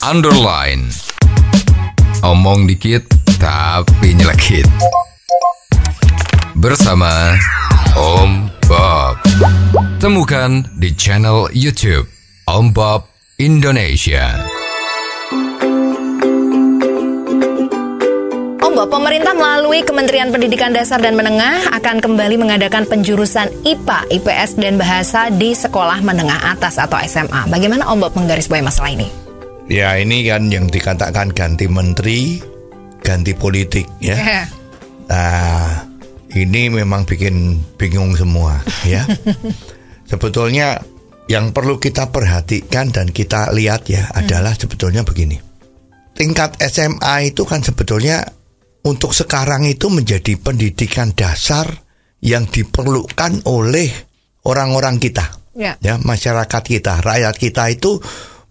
underline. Omong dikit tapi nyelekit. Bersama Om Bob. Temukan di channel YouTube Om Bob Indonesia. Pemerintah melalui Kementerian Pendidikan Dasar dan Menengah akan kembali mengadakan penjurusan IPA, IPS, dan Bahasa di sekolah menengah atas atau SMA. Bagaimana Om Bob menggarisbawahi masalah ini? Ya, ini kan yang dikatakan ganti menteri, ganti politik ya. Nah, ini memang bikin bingung semua ya. Sebetulnya yang perlu kita perhatikan dan kita lihat ya adalah sebetulnya begini. Tingkat SMA itu kan sebetulnya untuk sekarang itu menjadi pendidikan dasar yang diperlukan oleh orang-orang kita, ya masyarakat kita, rakyat kita itu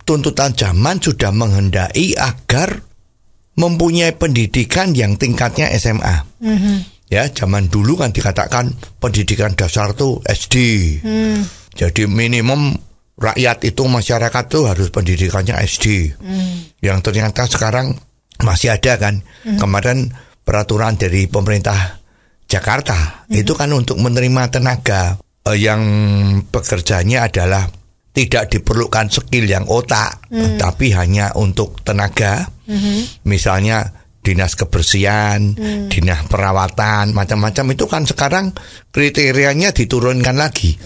tuntutan zaman sudah menghendaki agar mempunyai pendidikan yang tingkatnya SMA. Ya, zaman dulu kan dikatakan pendidikan dasar tuh SD. Jadi minimum rakyat itu masyarakat tuh harus pendidikannya SD. Yang ternyata sekarang masih ada kan. Kemarin peraturan dari pemerintah Jakarta itu kan untuk menerima tenaga yang pekerjaannya adalah tidak diperlukan skill yang otak, tapi hanya untuk tenaga. Misalnya dinas kebersihan, dinas perawatan, macam-macam itu kan sekarang kriterianya diturunkan lagi.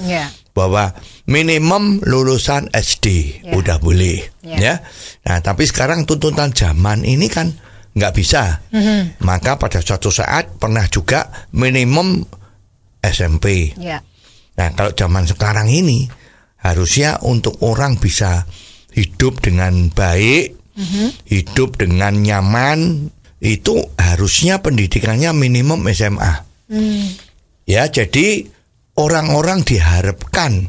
Bahwa minimum lulusan SD udah boleh, ya. Nah, tapi sekarang tuntutan zaman ini kan nggak bisa. Maka pada suatu saat pernah juga minimum SMP. Nah, kalau zaman sekarang ini harusnya untuk orang bisa hidup dengan baik, hidup dengan nyaman, itu harusnya pendidikannya minimum SMA. Ya, jadi orang-orang diharapkan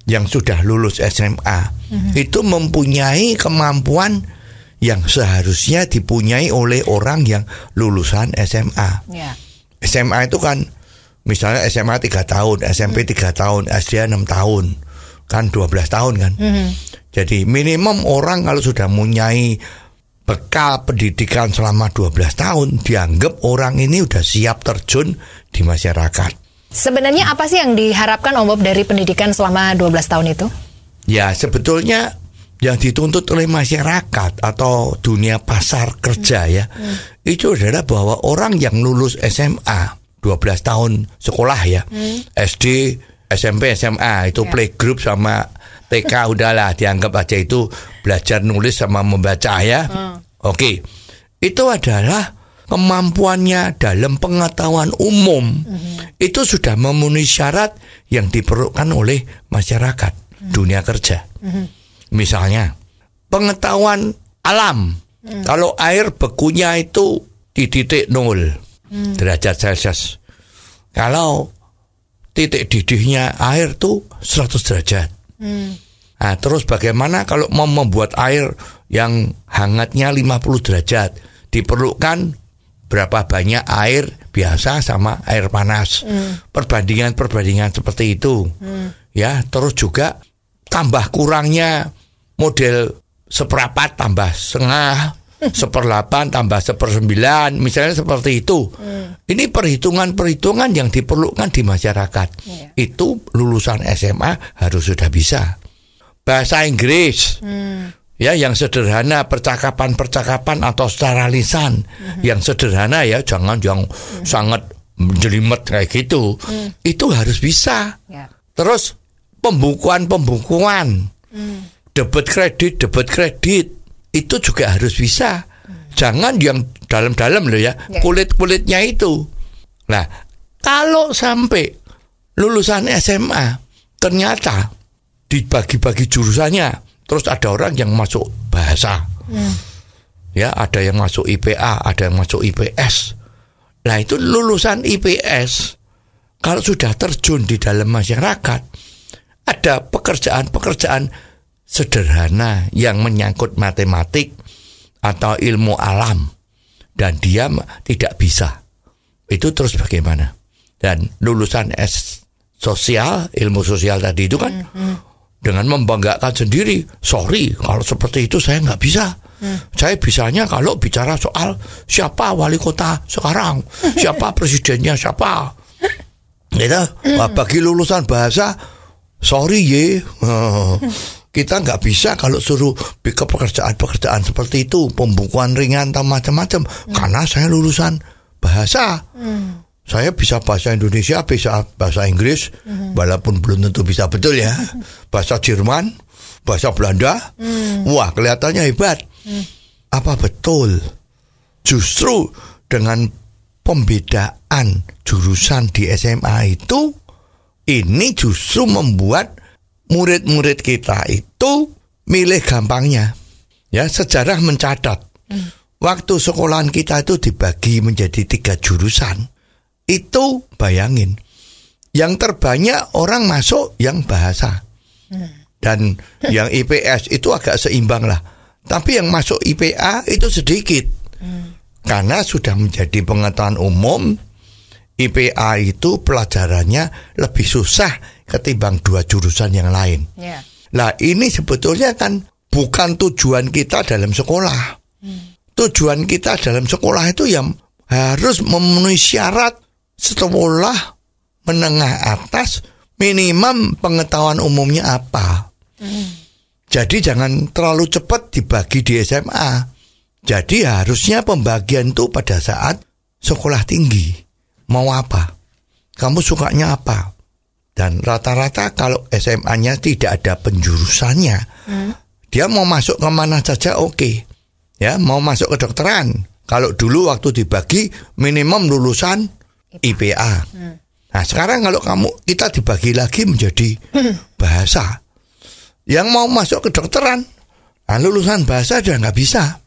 yang sudah lulus SMA itu mempunyai kemampuan yang seharusnya dipunyai oleh orang yang lulusan SMA. SMA itu kan misalnya SMA 3 tahun, SMP 3 tahun, SD 6 tahun, kan 12 tahun kan. Jadi minimum orang kalau sudah mempunyai bekal pendidikan selama 12 tahun, dianggap orang ini udah siap terjun di masyarakat. Sebenarnya apa sih yang diharapkan Om Bob dari pendidikan selama 12 tahun itu? Ya, sebetulnya yang dituntut oleh masyarakat atau dunia pasar kerja ya, itu adalah bahwa orang yang lulus SMA 12 tahun sekolah ya, SD, SMP, SMA itu playgroup sama TK udahlah dianggap aja itu belajar nulis sama membaca ya. Oke. Itu adalah kemampuannya dalam pengetahuan umum. Itu sudah memenuhi syarat yang diperlukan oleh masyarakat dunia kerja. Misalnya pengetahuan alam. Kalau air bekunya itu di titik 0 derajat Celcius. Kalau titik didihnya air tuh 100 derajat. Nah, terus bagaimana kalau mau membuat air yang hangatnya 50 derajat? Diperlukan berapa banyak air biasa sama air panas. Perbandingan seperti itu. Ya, terus juga tambah kurangnya model seperempat tambah setengah, 1/8 tambah 1/9, misalnya seperti itu. Ini perhitungan-perhitungan yang diperlukan di masyarakat. Itu lulusan SMA harus sudah bisa. Bahasa Inggris, ya, yang sederhana, percakapan atau secara lisan, yang sederhana ya, jangan yang sangat menjelimet kayak gitu. Itu harus bisa. Terus pembukuan, debit kredit, itu juga harus bisa. Jangan yang dalam-dalam loh ya, kulit-kulitnya itu. Nah, kalau sampai lulusan SMA ternyata dibagi-bagi jurusannya, terus ada orang yang masuk bahasa, ya, ada yang masuk IPA, ada yang masuk IPS. Nah, itu lulusan IPS kalau sudah terjun di dalam masyarakat, ada pekerjaan-pekerjaan sederhana yang menyangkut matematik atau ilmu alam, dan dia tidak bisa. Itu terus bagaimana? Dan lulusan sosial, ilmu sosial tadi itu kan dengan membanggakan sendiri, sorry kalau seperti itu saya nggak bisa. Saya bisanya kalau bicara soal siapa wali kota sekarang, siapa presidennya, siapa. Gitu. Bagi lulusan bahasa, sorry ye, kita nggak bisa kalau suruh ke pekerjaan-pekerjaan seperti itu, pembukuan ringan atau macam-macam. Karena saya lulusan bahasa. Saya bisa bahasa Indonesia, bisa bahasa Inggris, walaupun belum tentu bisa betul ya. Bahasa Jerman, bahasa Belanda, wah kelihatannya hebat. Apa betul? Justru dengan pembedaan jurusan di SMA itu, ini justru membuat murid-murid kita itu milih gampangnya. Ya, sejarah mencatat. Waktu sekolahan kita itu dibagi menjadi 3 jurusan. Itu bayangin, yang terbanyak orang masuk yang bahasa. Dan yang IPS itu agak seimbang lah. Tapi yang masuk IPA itu sedikit. Karena sudah menjadi pengetahuan umum, IPA itu pelajarannya lebih susah ketimbang 2 jurusan yang lain. Nah ini sebetulnya kan bukan tujuan kita dalam sekolah. Tujuan kita dalam sekolah itu yang harus memenuhi syarat sekolah menengah atas, minimum pengetahuan umumnya apa. Jadi jangan terlalu cepat dibagi di SMA. Jadi harusnya pembagian itu pada saat sekolah tinggi. Mau apa? Kamu sukanya apa? Dan rata-rata kalau SMA-nya tidak ada penjurusannya, dia mau masuk kemana saja oke. Ya, mau masuk kedokteran. Kalau dulu waktu dibagi minimum lulusan IPA. Nah sekarang kalau kita dibagi lagi menjadi bahasa. Yang mau masuk kedokteran, nah, lulusan bahasa juga nggak bisa.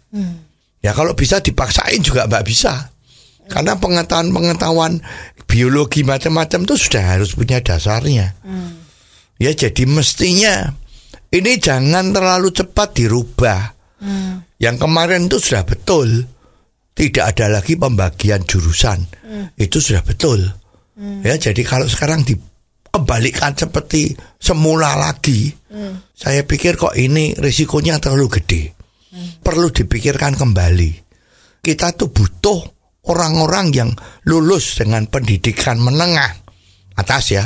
Ya kalau bisa dipaksain juga nggak bisa. Karena pengetahuan biologi macam-macam itu sudah harus punya dasarnya. Ya jadi mestinya ini jangan terlalu cepat dirubah. Yang kemarin itu sudah betul. Tidak ada lagi pembagian jurusan. Itu sudah betul. Ya jadi kalau sekarang dikembalikan seperti semula lagi, saya pikir kok ini risikonya terlalu gede. Perlu dipikirkan kembali. Kita tuh butuh orang-orang yang lulus dengan pendidikan menengah atas ya.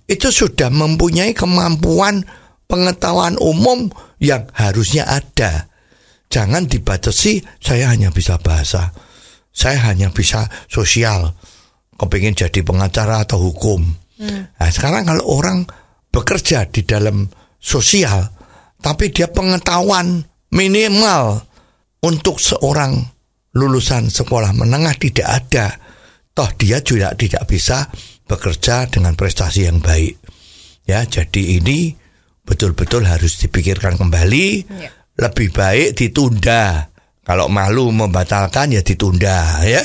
Itu sudah mempunyai kemampuan pengetahuan umum yang harusnya ada. Jangan dibatasi, saya hanya bisa bahasa, saya hanya bisa sosial, kepingin jadi pengacara atau hukum. Nah sekarang kalau orang bekerja di dalam sosial, tapi dia pengetahuan minimal untuk seorang lulusan sekolah menengah tidak ada, toh dia juga tidak bisa bekerja dengan prestasi yang baik. Ya, jadi ini betul-betul harus dipikirkan kembali. Lebih baik ditunda. Kalau malu membatalkan ya ditunda ya,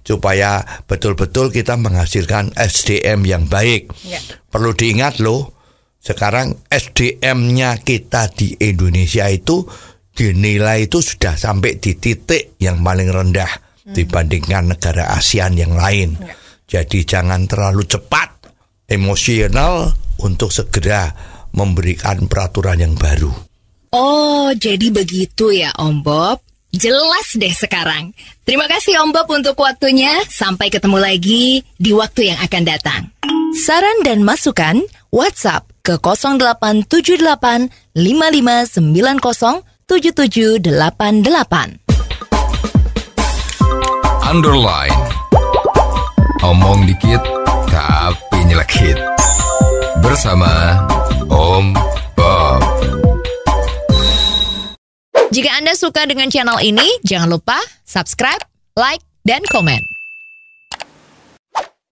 supaya betul-betul kita menghasilkan SDM yang baik. Perlu diingat loh, sekarang SDM-nya kita di Indonesia itu dinilai itu sudah sampai di titik yang paling rendah dibandingkan negara ASEAN yang lain. Jadi jangan terlalu cepat emosional untuk segera memberikan peraturan yang baru. Oh, jadi begitu ya Om Bob. Jelas deh sekarang. Terima kasih Om Bob untuk waktunya. Sampai ketemu lagi di waktu yang akan datang. Saran dan masukan WhatsApp ke 0878 5590 7788. Underline. Omong dikit tapi nyelekit. Bersama Om Bob. Jika Anda suka dengan channel ini, jangan lupa subscribe, like, dan komen.